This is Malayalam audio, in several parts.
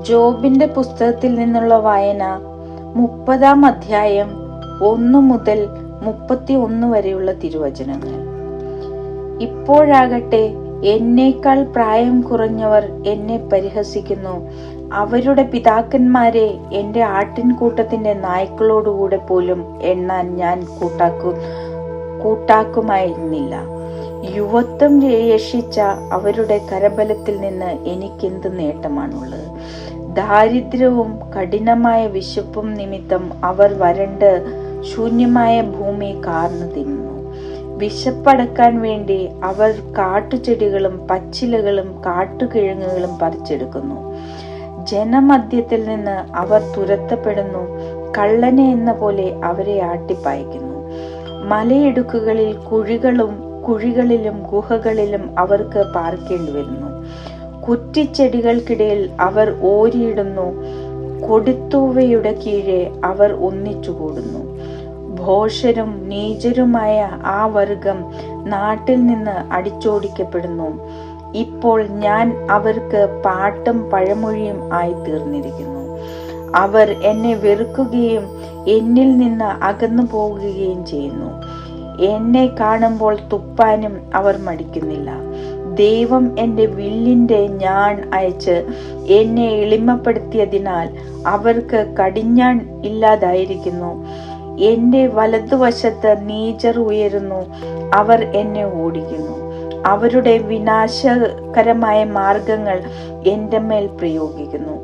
ജോബിന്റെ പുസ്തകത്തിൽ നിന്നുള്ള വായന 30-ാം അധ്യായം 1 മുതൽ 31 വരെയുള്ള തിരുവചനങ്ങൾ. ഇപ്പോഴാകട്ടെ എന്നേക്കാൾ പ്രായം കുറഞ്ഞവർ എന്നെ പരിഹസിക്കുന്നു. അവരുടെ പിതാക്കന്മാരെ എന്റെ ആട്ടിൻകൂട്ടത്തിന്റെ നായ്ക്കളോടുകൂടെ പോലും എണ്ണാൻ ഞാൻ കൂട്ടാക്കുമായിരുന്നില്ല. യുവത്വം രക്ഷിച്ച അവരുടെ കരബലത്തിൽ നിന്ന് എനിക്കെന്ത് നേട്ടമാണുള്ളത്? ദാരിദ്ര്യവും കഠിനമായ വിശപ്പും നിമിത്തം അവർ വരണ്ട് ശൂന്യമായ ഭൂമി കാർന്നു തിന്നുന്നു. വിശപ്പടക്കാൻ വേണ്ടി അവർ കാട്ടുചെടികളും പച്ചിലകളും കാട്ടുകിഴങ്ങുകളും പറിച്ചെടുക്കുന്നു. ജനമധ്യത്തിൽ നിന്ന് അവർ തുരത്തപ്പെടുന്നു. കള്ളനെ എന്ന പോലെ അവരെ ആട്ടിപ്പായിക്കുന്നു. മലയിടുക്കുകളിൽ കുഴികളിലും ഗുഹകളിലും അവർക്ക് പാർക്കേണ്ടി വരുന്നു. കുറ്റിച്ചെടികൾക്കിടയിൽ അവർ ഓരിയിടുന്നു. കൊടിത്തൂവയുടെ കീഴെ അവർ ഒന്നിച്ചുകൂടുന്നു. ഭോഷരും നീചരുമായ ആ വർഗം നാട്ടിൽ നിന്ന് അടിച്ചോടിക്കപ്പെടുന്നു. ഇപ്പോൾ ഞാൻ അവർക്ക് പാട്ടും പഴമൊഴിയും ആയി തീർന്നിരിക്കുന്നു. അവർ എന്നെ വെറുക്കുകയും എന്നിൽ നിന്ന് അകന്നു പോകുകയും ചെയ്യുന്നു. എന്നെ കാണുമ്പോൾ തുപ്പാനും അവർ മടിക്കുന്നില്ല. ദൈവം എന്റെ വില്ലിന്റെ ഞാൺ അയച്ച് എന്നെ എളിമപ്പെടുത്തിയതിനാൽ അവർക്ക് കടിഞ്ഞാൺ ഇല്ലാതായിരിക്കുന്നു. എന്റെ വലതുവശത്ത് നീചർ ഉയരുന്നു. അവർ എന്നെ ഓടിക്കുന്നു. അവരുടെ വിനാശകരമായ മാർഗങ്ങൾ എന്റെ മേൽ പ്രയോഗിക്കുന്നു.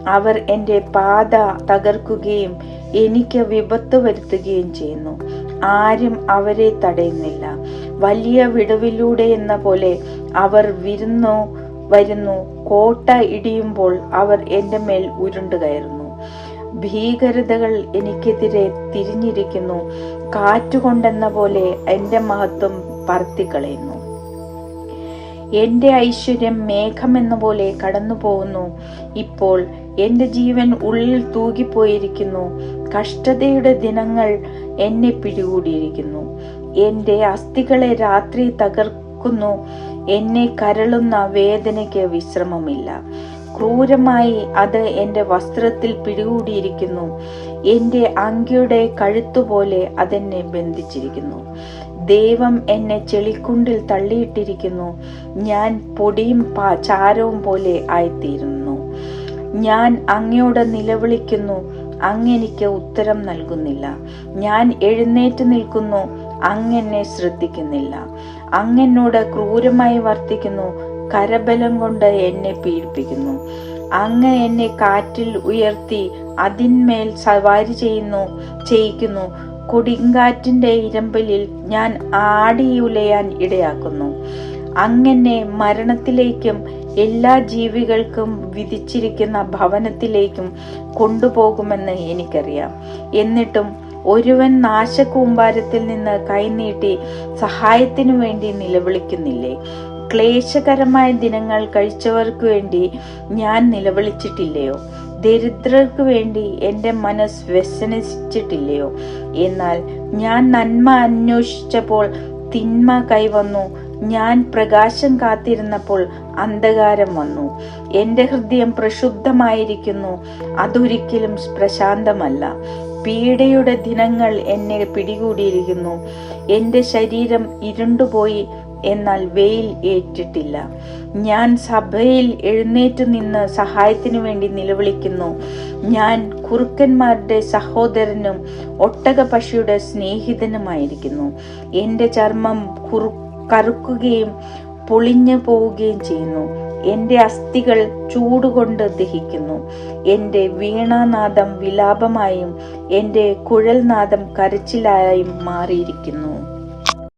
അവർ എന്റെ പാത തകർക്കുകയും എനിക്ക് വിപത്ത് വരുത്തുകയും ചെയ്യുന്നു. ആരും അവരെ തടയുന്നില്ല. വലിയ വിടവിലൂടെ എന്ന പോലെ അവർ വരുന്നു. കോട്ട ഇടിയുമ്പോൾ അവർ എന്റെ മേൽ ഉരുണ്ടു കയറുന്നു. ഭീകരതകൾ എനിക്കെതിരെ തിരിഞ്ഞിരിക്കുന്നു. കാറ്റുകൊണ്ടെന്ന പോലെ എന്റെ മഹത്വം പറത്തിക്കളയുന്നു. എന്റെ ഐശ്വര്യം മേഘമെന്ന പോലെ കടന്നു പോകുന്നു. ഇപ്പോൾ എന്റെ ജീവൻ ഉള്ളിൽ തൂകിപ്പോയിരിക്കുന്നു. കഷ്ടതയുടെ ദിനങ്ങൾ എന്നെ പിടികൂടിയിരിക്കുന്നു. എന്റെ അസ്ഥികളെ രാത്രി തകർക്കുന്നു. എന്നെ കരളുന്ന വേദനയ്ക്ക് വിശ്രമമില്ല. ക്രൂരമായി അത് എന്റെ വസ്ത്രത്തിൽ പിടികൂടിയിരിക്കുന്നു. എന്റെ അങ്കിയുടെ കഴുത്തുപോലെ അതെന്നെ ബന്ധിച്ചിരിക്കുന്നു. ദൈവം എന്നെ ചെളിക്കുണ്ടിൽ തള്ളിയിട്ടിരിക്കുന്നു. ഞാൻ പൊടിയും ചാരവും പോലെ ആയിത്തീരുന്നു. ഞാൻ അങ്ങയോട് നിലവിളിക്കുന്നു. അങ്ങെനിക്ക് ഉത്തരം നൽകുന്നില്ല. ഞാൻ എഴുന്നേറ്റ് നിൽക്കുന്നു. അങ്ങെന്നെ ശ്രദ്ധിക്കുന്നില്ല. അങ്ങെന്നോട് ക്രൂരമായി വർത്തിക്കുന്നു. കരബലം കൊണ്ട് എന്നെ പീഡിപ്പിക്കുന്നു. അങ്ങ് എന്നെ കാറ്റിൽ ഉയർത്തി അതിന്മേൽ സവാരി ചെയ്യിക്കുന്നു. കൊടുങ്കാറ്റിന്റെ ഇരമ്പലിൽ ഞാൻ ആടിയുലയാൻ ഇടയാക്കുന്നു. അങ്ങനെ മരണത്തിലേക്കും എല്ലാ ജീവികൾക്കും വിധിച്ചിരിക്കുന്ന ഭവനത്തിലേക്കും കൊണ്ടുപോകുമെന്ന് എനിക്കറിയാം. എന്നിട്ടും ഒരുവൻ നാശകൂമ്പാരത്തിൽ നിന്ന് കൈനീട്ടി സഹായത്തിനു വേണ്ടി നിലവിളിക്കുന്നില്ലേ? ക്ലേശകരമായ ദിനങ്ങൾ കഴിച്ചവർക്ക് വേണ്ടി ഞാൻ നിലവിളിച്ചിട്ടില്ലയോ? ദരിദ്രർക്ക് വേണ്ടി എന്റെ മനസ്സ് വ്യസനിച്ചിട്ടില്ലയോ? എന്നാൽ ഞാൻ നന്മ അന്വേഷിച്ചപ്പോൾ തിന്മ കൈവന്നു. ഞാൻ പ്രകാശം കാത്തിരുന്നപ്പോൾ അന്ധകാരം വന്നു. എന്റെ ഹൃദയം പ്രക്ഷുബ്ധമായിരിക്കുന്നു. അതൊരിക്കലും പ്രശാന്തമല്ല. പീഡയുടെ ദിനങ്ങൾ എന്നെ പിടികൂടിയിരിക്കുന്നു. എന്റെ ശരീരം ഇരുണ്ടുപോയി, എന്നാൽ വെയിൽ ഏറ്റിട്ടില്ല. ഞാൻ സഭയിൽ എഴുന്നേറ്റ് നിന്ന് സഹായത്തിനു വേണ്ടി നിലവിളിക്കുന്നു. ഞാൻ കുറുക്കന്മാരുടെ സഹോദരനും ഒട്ടകപക്ഷിയുടെ സ്നേഹിതനുമായിരിക്കുന്നു. എന്റെ ചർമ്മം കറുക്കുകയും പൊളിഞ്ഞു പോവുകയും ചെയ്യുന്നു. എന്റെ അസ്ഥികൾ ചൂടുകൊണ്ട് ദഹിക്കുന്നു. എന്റെ വീണാനാദം വിലാപമായും എന്റെ കുഴൽനാദം കരച്ചിലായും മാറിയിരിക്കുന്നു.